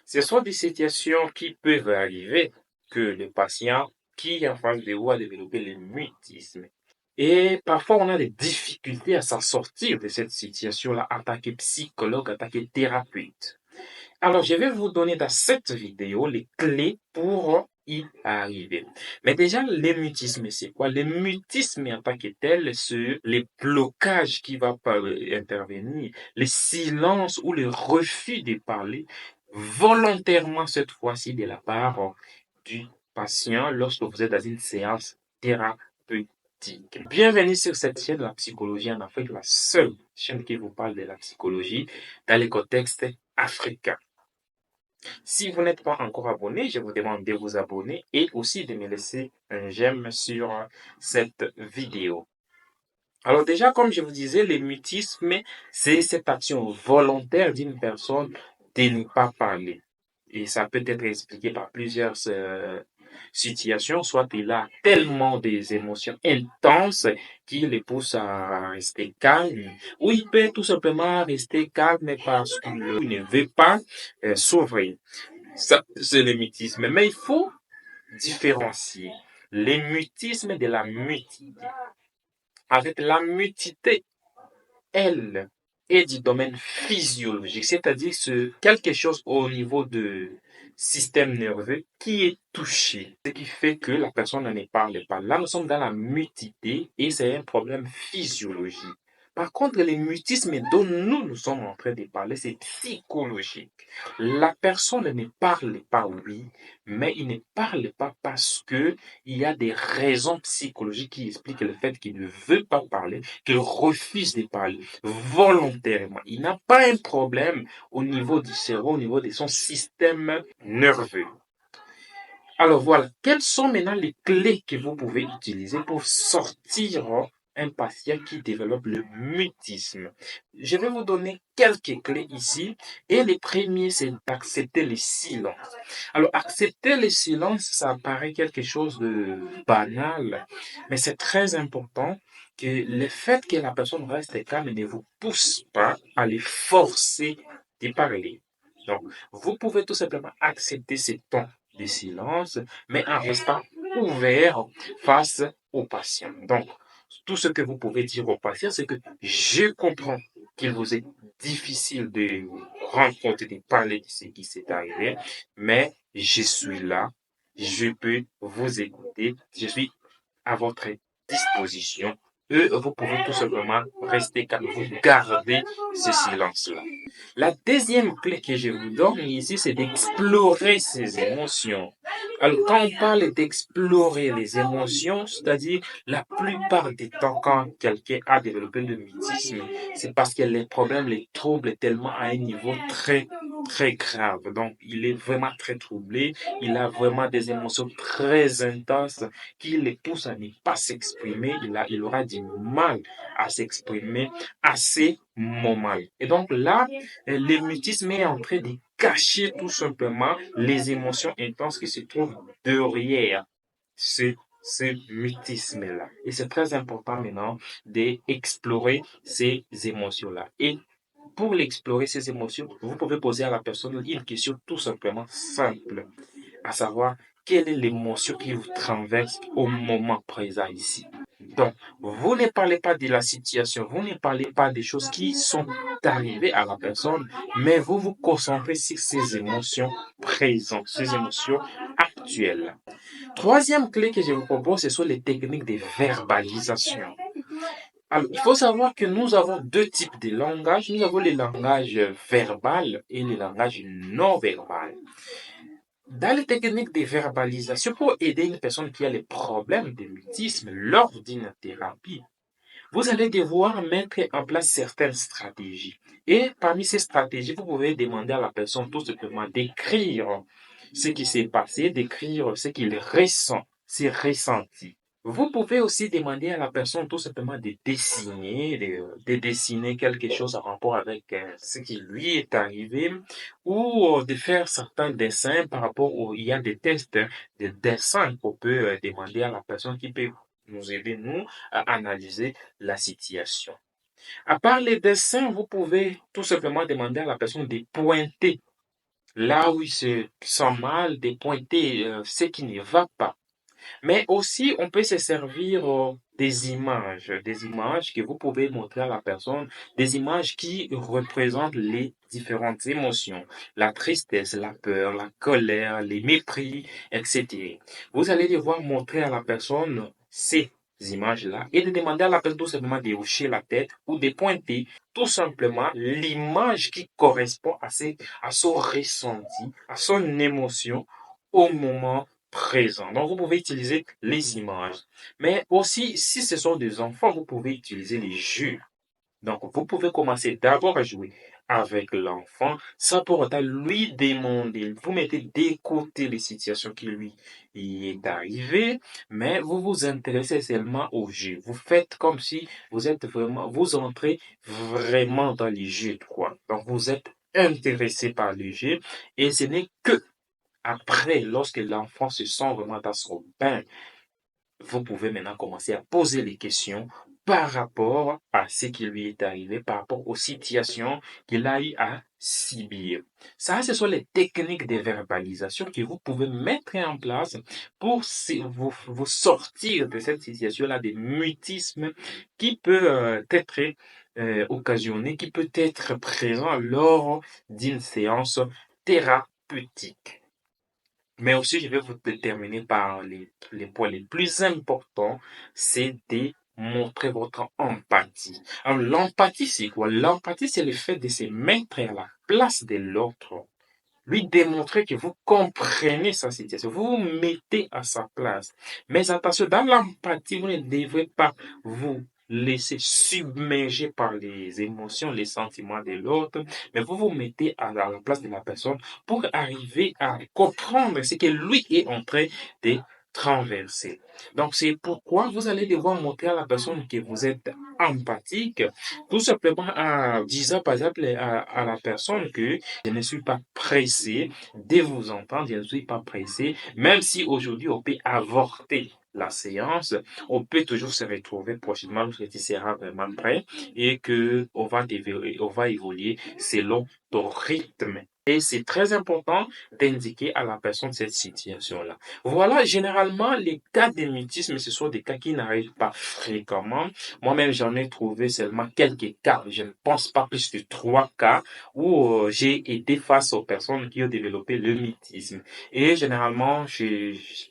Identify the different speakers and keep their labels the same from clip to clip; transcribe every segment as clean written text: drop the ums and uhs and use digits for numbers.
Speaker 1: Ce sont des situations qui peuvent arriver que le patient qui est en face de vous a développé le mutisme. Et parfois, on a des difficultés à s'en sortir de cette situation-là en tant que psychologue, en tant que thérapeute. Alors, je vais vous donner dans cette vidéo les clés pour y arriver. Mais déjà, le mutisme, c'est quoi? Le mutisme en tant que tel, c'est les blocages qui vont intervenir, le silence ou le refus de parler volontairement cette fois-ci de la part du patient lorsque vous êtes dans une séance thérapeutique. Bienvenue sur cette chaîne de la psychologie en Afrique, la seule chaîne qui vous parle de la psychologie dans le contexte africain. Si vous n'êtes pas encore abonné, je vous demande de vous abonner et aussi de me laisser un j'aime sur cette vidéo. Alors déjà, comme je vous disais, le mutisme, c'est cette action volontaire d'une personne de ne pas parler. Et ça peut être expliqué par plusieurs situations, soit il a tellement des émotions intenses qui le poussent à rester calme, ou il peut tout simplement rester calme parce qu'il ne veut pas s'ouvrir. Ça, c'est le mutisme. Mais il faut différencier le mutisme de la mutité. En fait, la mutité, elle, est du domaine physiologique, c'est-à-dire c'est quelque chose au niveau du système nerveux qui est touché, ce qui fait que la personne ne parle pas. Là, nous sommes dans la mutité et c'est un problème physiologique. Par contre, le mutisme dont nous sommes en train de parler, c'est psychologique. La personne ne parle pas, oui, mais il ne parle pas parce que il y a des raisons psychologiques qui expliquent le fait qu'il ne veut pas parler, qu'il refuse de parler volontairement. Il n'a pas un problème au niveau du cerveau, au niveau de son système nerveux. Alors voilà, quelles sont maintenant les clés que vous pouvez utiliser pour sortir un patient qui développe le mutisme? Je vais vous donner quelques clés ici. Et le premier, c'est d'accepter le silence. Alors, accepter le silence, ça paraît quelque chose de banal, mais c'est très important que le fait que la personne reste calme ne vous pousse pas à les forcer de parler. Donc, vous pouvez tout simplement accepter ce temps de silence, mais en restant ouvert face au patient. Donc, tout ce que vous pouvez dire au patient, c'est que je comprends qu'il vous est difficile de rendre compte de parler de ce qui s'est arrivé, mais je suis là, je peux vous écouter, je suis à votre disposition. Et vous pouvez tout simplement rester calme, vous gardez ce silence-là. La deuxième clé que je vous donne ici, c'est d'explorer ses émotions. Alors, quand on parle d'explorer les émotions, c'est-à-dire la plupart des temps, quand quelqu'un a développé le mutisme, c'est parce que les problèmes les troublent tellement à un niveau très grave. Donc, il est vraiment très troublé. Il a vraiment des émotions très intenses qui le poussent à ne pas s'exprimer. Il aura du mal à s'exprimer à ces moments. Et donc là, le mutisme est en train de cacher tout simplement les émotions intenses qui se trouvent derrière ce mutisme-là. Et c'est très important maintenant d'explorer ces émotions-là. Et pour l'explorer, ces émotions, vous pouvez poser à la personne une question tout simplement simple, à savoir, quelle est l'émotion qui vous traverse au moment présent ici? Donc, vous ne parlez pas de la situation, vous ne parlez pas des choses qui sont arrivées à la personne, mais vous vous concentrez sur ces émotions présentes, ces émotions actuelles. Troisième clé que je vous propose, ce sont les techniques de verbalisation. Alors, il faut savoir que nous avons deux types de langage. Nous avons le langage verbal et le langage non verbal. Dans les techniques de verbalisation, pour aider une personne qui a les problèmes de mutisme lors d'une thérapie, vous allez devoir mettre en place certaines stratégies. Et parmi ces stratégies, vous pouvez demander à la personne tout simplement d'écrire ce qui s'est passé, d'écrire ce qu'il ressent, ses ressentis. Vous pouvez aussi demander à la personne tout simplement de dessiner, de dessiner quelque chose en rapport avec ce qui lui est arrivé ou de faire certains dessins par rapport au, il y a des tests de dessin qu'on peut demander à la personne qui peut nous aider, nous, à analyser la situation. À part les dessins, vous pouvez tout simplement demander à la personne de pointer là où il se sent mal, de pointer ce qui ne va pas. Mais aussi, on peut se servir des images que vous pouvez montrer à la personne, des images qui représentent les différentes émotions, la tristesse, la peur, la colère, les mépris, etc. Vous allez devoir montrer à la personne ces images-là et de demander à la personne tout simplement de hocher la tête ou de pointer tout simplement l'image qui correspond à son ressenti, à son émotion au moment présent. Donc, vous pouvez utiliser les images. Mais aussi, si ce sont des enfants, vous pouvez utiliser les jeux. Donc, vous pouvez commencer d'abord à jouer avec l'enfant sans pour autant lui demander. Vous mettez de côté les situations qui lui y est arrivé, mais vous vous intéressez seulement au jeu. Vous faites comme si vous entrez vraiment dans les jeux, quoi. Donc, vous êtes intéressé par le jeu et ce n'est que après, lorsque l'enfant se sent vraiment dans son bain, vous pouvez maintenant commencer à poser les questions par rapport à ce qui lui est arrivé, par rapport aux situations qu'il a eu à subir. Ça, ce sont les techniques de verbalisation que vous pouvez mettre en place pour vous sortir de cette situation-là de mutisme qui peut être occasionné, qui peut être présent lors d'une séance thérapeutique. Mais aussi, je vais vous déterminer par les points les plus importants, c'est de montrer votre empathie. Alors, l'empathie, c'est quoi? L'empathie, c'est le fait de se mettre à la place de l'autre, lui démontrer que vous comprenez sa situation, vous vous mettez à sa place. Mais attention, dans l'empathie, vous ne devez pas vous laisser submerger par les émotions, les sentiments de l'autre, mais vous vous mettez à la place de la personne pour arriver à comprendre ce que lui est en train de traverser. Donc, c'est pourquoi vous allez devoir montrer à la personne que vous êtes empathique, tout simplement en disant, par exemple, à la personne que je ne suis pas pressé de vous entendre, je ne suis pas pressé, même si aujourd'hui on peut avorter la séance, on peut toujours se retrouver prochainement lorsque tu seras vraiment prêt et que on va évoluer selon ton rythme. Et c'est très important d'indiquer à la personne cette situation-là. Voilà, généralement, les cas de mutisme, ce sont des cas qui n'arrivent pas fréquemment. Moi-même, j'en ai trouvé seulement quelques cas. Je ne pense pas plus de 3 cas où j'ai été face aux personnes qui ont développé le mutisme. Et généralement,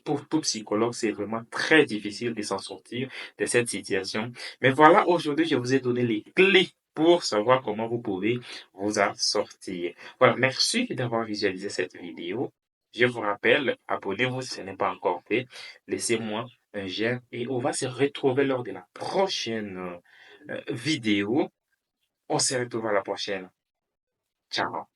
Speaker 1: pour tout psychologue, c'est vraiment très difficile de s'en sortir de cette situation. Mais voilà, aujourd'hui, je vous ai donné les clés pour savoir comment vous pouvez vous en sortir. Voilà, merci d'avoir visualisé cette vidéo. Je vous rappelle, abonnez-vous si ce n'est pas encore fait. Laissez-moi un j'aime et on va se retrouver lors de la prochaine vidéo. On se retrouve à la prochaine. Ciao.